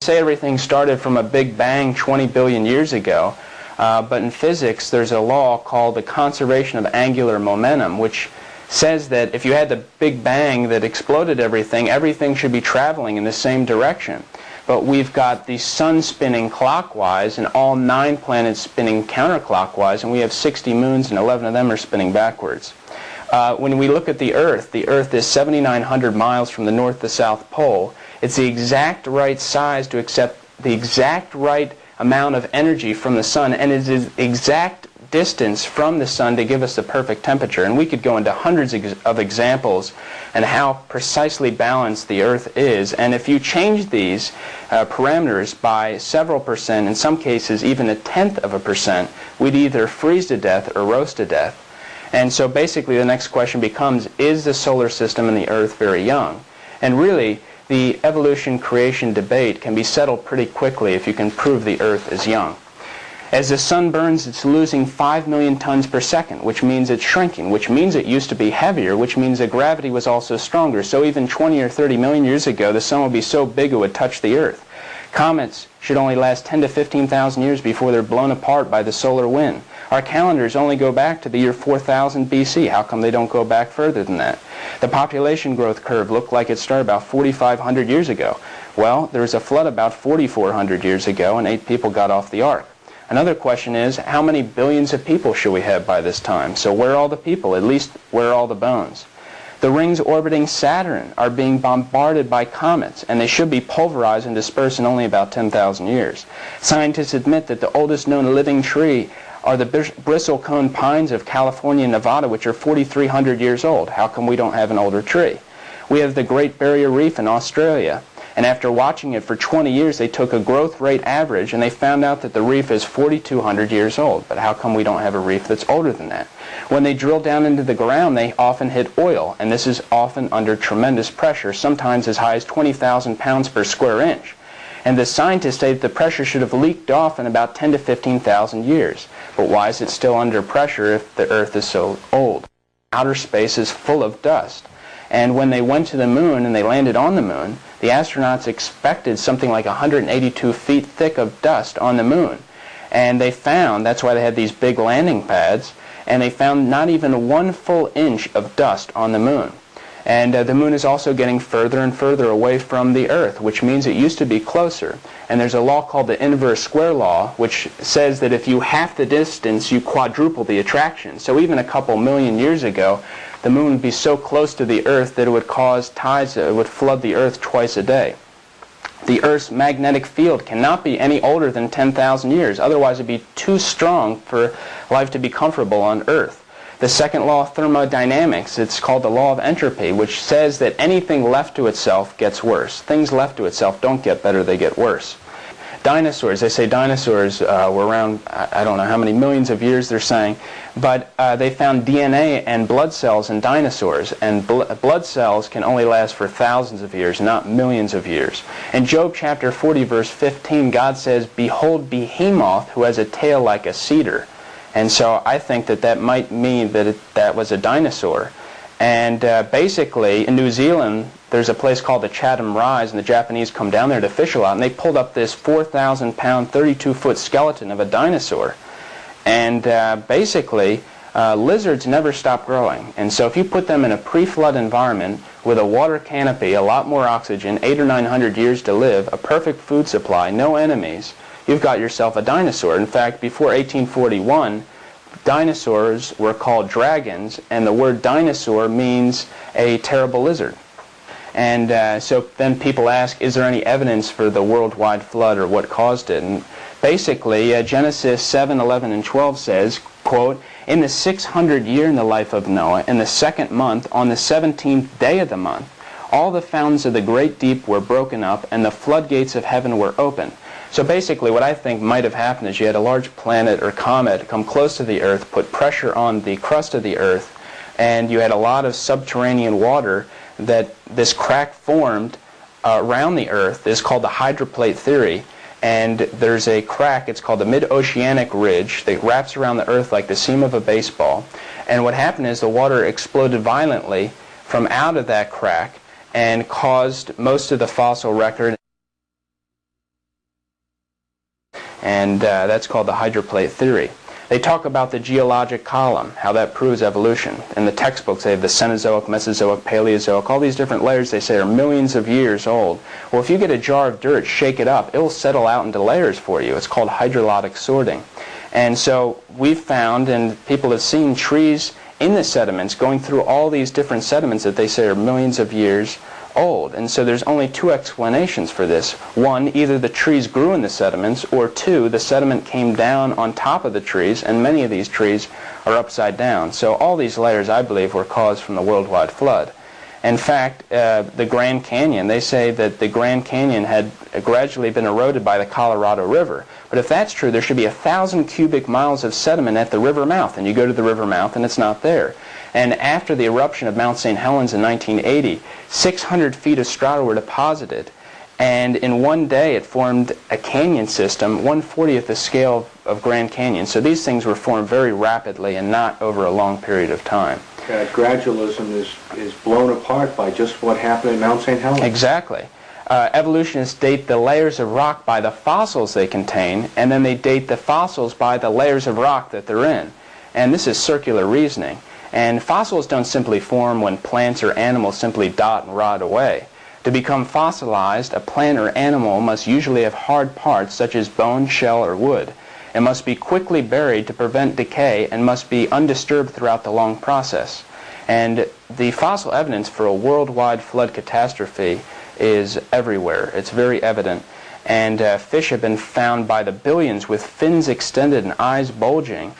Say everything started from a big bang 20 billion years ago, but in physics there's a law called the conservation of angular momentum, which says that if you had the big bang that exploded everything, everything should be traveling in the same direction. But we've got the sun spinning clockwise and all 9 planets spinning counterclockwise, and we have 60 moons and 11 of them are spinning backwards. When we look at the Earth is 7,900 miles from the North to South Pole. It's the exact right size to accept the exact right amount of energy from the sun, and it is exact distance from the sun to give us the perfect temperature. And we could go into hundreds of examples and how precisely balanced the Earth is. And if you change these parameters by several percent, in some cases even 0.1%, we'd either freeze to death or roast to death. And so basically the next question becomes, is the solar system and the Earth very young? And really, the evolution-creation debate can be settled pretty quickly if you can prove the Earth is young. As the sun burns, it's losing 5 million tons per second, which means it's shrinking, which means it used to be heavier, which means that gravity was also stronger. So even 20 or 30 million years ago, the sun would be so big it would touch the Earth. Comets should only last 10 to 15,000 years before they're blown apart by the solar wind. Our calendars only go back to the year 4000 BC. How come they don't go back further than that? The population growth curve looked like it started about 4,500 years ago. Well, there was a flood about 4,400 years ago, and 8 people got off the ark. Another question is, how many billions of people should we have by this time? So where are all the people? At least, where are all the bones? The rings orbiting Saturn are being bombarded by comets, and they should be pulverized and dispersed in only about 10,000 years. Scientists admit that the oldest known living tree are the bristlecone pines of California and Nevada, which are 4,300 years old. How come we don't have an older tree? We have the Great Barrier Reef in Australia, and after watching it for 20 years, they took a growth rate average, and they found out that the reef is 4,200 years old. But how come we don't have a reef that's older than that? When they drill down into the ground, they often hit oil, and this is often under tremendous pressure, sometimes as high as 20,000 pounds per square inch. And the scientists say that the pressure should have leaked off in about 10 to 15,000 years. But why is it still under pressure if the Earth is so old? Outer space is full of dust. And when they went to the moon and they landed on the moon, the astronauts expected something like 182 feet thick of dust on the moon. And they found, that's why they had these big landing pads, and they found not even 1 full inch of dust on the moon. And the moon is also getting further and further away from the Earth, which means it used to be closer. And there's a law called the inverse square law, which says that if you half the distance, you quadruple the attraction. So even a couple million years ago, the moon would be so close to the Earth that it would cause tides that would flood the Earth twice a day. The Earth's magnetic field cannot be any older than 10,000 years. Otherwise, it would be too strong for life to be comfortable on Earth. The second law of thermodynamics, it's called the law of entropy, which says that anything left to itself gets worse. Things left to itself don't get better, they get worse. Dinosaurs, they say dinosaurs were around, I don't know how many millions of years they're saying, but they found DNA and blood cells in dinosaurs, and blood cells can only last for thousands of years, not millions of years. In Job chapter 40, verse 15, God says, "Behold Behemoth, who has a tail like a cedar." And so I think that that might mean that that was a dinosaur. And basically, in New Zealand, there's a place called the Chatham Rise, and the Japanese come down there to fish a lot, and they pulled up this 4,000-pound, 32-foot skeleton of a dinosaur. And basically, lizards never stop growing. And so if you put them in a pre-flood environment with a water canopy, a lot more oxygen, 800 or 900 years to live, a perfect food supply, no enemies, you've got yourself a dinosaur. In fact, before 1841, dinosaurs were called dragons, and the word dinosaur means a terrible lizard. And so then people ask, is there any evidence for the worldwide flood or what caused it? And basically, Genesis 7, 11, and 12 says, quote, "In the 600th year in the life of Noah, in the 2nd month, on the 17th day of the month, all the fountains of the great deep were broken up, and the floodgates of heaven were opened." So basically what I think might have happened is you had a large planet or comet come close to the Earth, put pressure on the crust of the Earth, and you had a lot of subterranean water that this crack formed around the Earth. This is called the hydroplate theory, and there's a crack, it's called the mid-oceanic ridge, that wraps around the Earth like the seam of a baseball. And what happened is the water exploded violently from out of that crack and caused most of the fossil record and that's called the hydroplate theory. They talk about the geologic column, how that proves evolution. In the textbooks, they have the Cenozoic, Mesozoic, Paleozoic, all these different layers they say are millions of years old. Well, if you get a jar of dirt, shake it up, it'll settle out into layers for you. It's called hydrologic sorting. And so we've found, and people have seen, trees in the sediments going through all these different sediments that they say are millions of years old. And so there's only two explanations for this. One, either the trees grew in the sediments, or two, the sediment came down on top of the trees, and many of these trees are upside down. So all these layers, I believe, were caused from the worldwide flood. In fact, the Grand Canyon, they say that the Grand Canyon had gradually been eroded by the Colorado River. But if that's true, there should be 1,000 cubic miles of sediment at the river mouth, and you go to the river mouth and it's not there. And after the eruption of Mount St. Helens in 1980, 600 feet of strata were deposited, and in one day it formed a canyon system 1/40th the scale of Grand Canyon. So these things were formed very rapidly and not over a long period of time. Gradualism is blown apart by just what happened at Mount St. Helens. Exactly. Evolutionists date the layers of rock by the fossils they contain, and then they date the fossils by the layers of rock that they're in. And this is circular reasoning. And fossils don't simply form when plants or animals simply dot and rot away. To become fossilized, a plant or animal must usually have hard parts such as bone, shell, or wood. It must be quickly buried to prevent decay and must be undisturbed throughout the long process. And the fossil evidence for a worldwide flood catastrophe is everywhere. It's very evident. And fish have been found by the billions with fins extended and eyes bulging.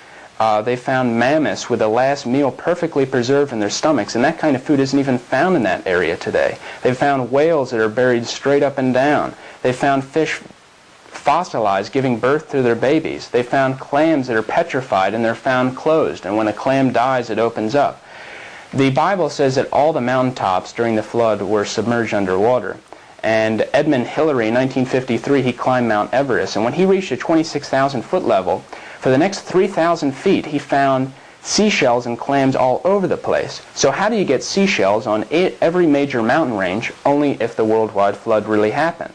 They found mammoths with the last meal perfectly preserved in their stomachs, and that kind of food isn't even found in that area today. They found whales that are buried straight up and down. They found fish fossilized, giving birth to their babies. They found clams that are petrified, and they're found closed, and when a clam dies, it opens up. The Bible says that all the mountaintops during the flood were submerged underwater. And Edmund Hillary, in 1953, he climbed Mount Everest, and when he reached a 26,000 foot level, for the next 3,000 feet, he found seashells and clams all over the place. So how do you get seashells on every major mountain range only if the worldwide flood really happened?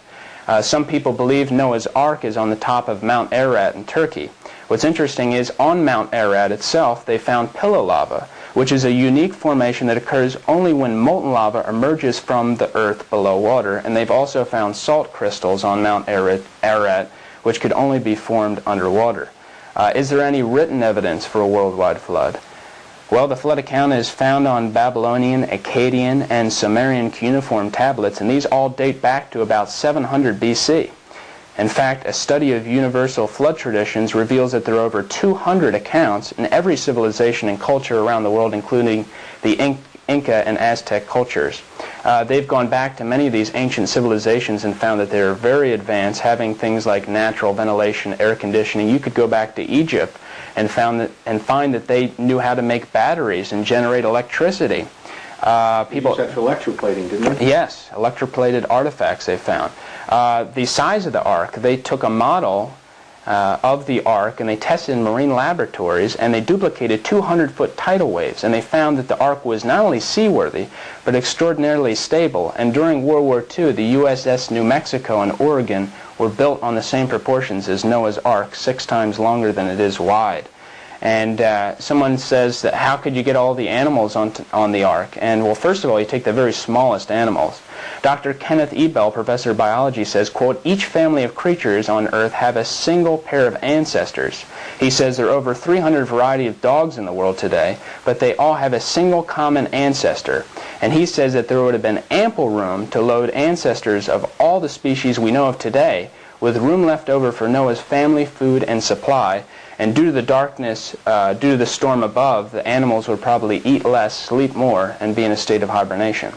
Some people believe Noah's Ark is on the top of Mount Ararat in Turkey. What's interesting is on Mount Ararat itself, they found pillow lava, which is a unique formation that occurs only when molten lava emerges from the earth below water. And they've also found salt crystals on Mount Ararat, which could only be formed underwater. Is there any written evidence for a worldwide flood? Well, the flood account is found on Babylonian, Akkadian, and Sumerian cuneiform tablets, and these all date back to about 700 BC. In fact, a study of universal flood traditions reveals that there are over 200 accounts in every civilization and culture around the world, including the Inca and Aztec cultures. They've gone back to many of these ancient civilizations and found that they're very advanced, having things like natural ventilation, air conditioning. You could go back to Egypt and find that they knew how to make batteries and generate electricity. People used that for electroplating, didn't they? Yes, electroplated artifacts they found. The size of the ark, they took a model of the ark and they tested in marine laboratories, and they duplicated 200-foot tidal waves, and they found that the ark was not only seaworthy but extraordinarily stable. And during World War II, the USS New Mexico and Oregon were built on the same proportions as Noah's Ark, 6 times longer than it is wide. And someone says that how could you get all the animals on the ark? And well, first of all, you take the very smallest animals. Dr. Kenneth E. Bell, professor of biology, says, quote, each family of creatures on Earth have a single pair of ancestors. He says there are over 300 varieties of dogs in the world today, but they all have a single common ancestor. And he says that there would have been ample room to load ancestors of all the species we know of today, with room left over for Noah's family, food, and supply. And due to the darkness, due to the storm above, the animals would probably eat less, sleep more, and be in a state of hibernation.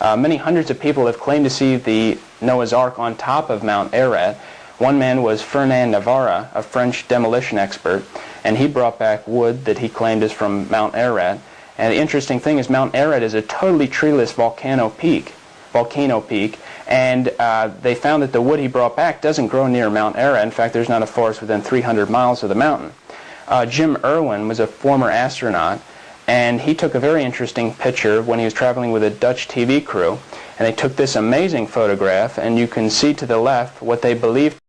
Many hundreds of people have claimed to see the Noah's Ark on top of Mount Ararat. One man was Fernand Navarra, a French demolition expert, and he brought back wood that he claimed is from Mount Ararat. And the interesting thing is Mount Ararat is a totally treeless volcano peak, and they found that the wood he brought back doesn't grow near Mount Ararat. In fact, there's not a forest within 300 miles of the mountain. Jim Irwin was a former astronaut, and he took a very interesting picture when he was traveling with a Dutch TV crew, and they took this amazing photograph, and you can see to the left what they believe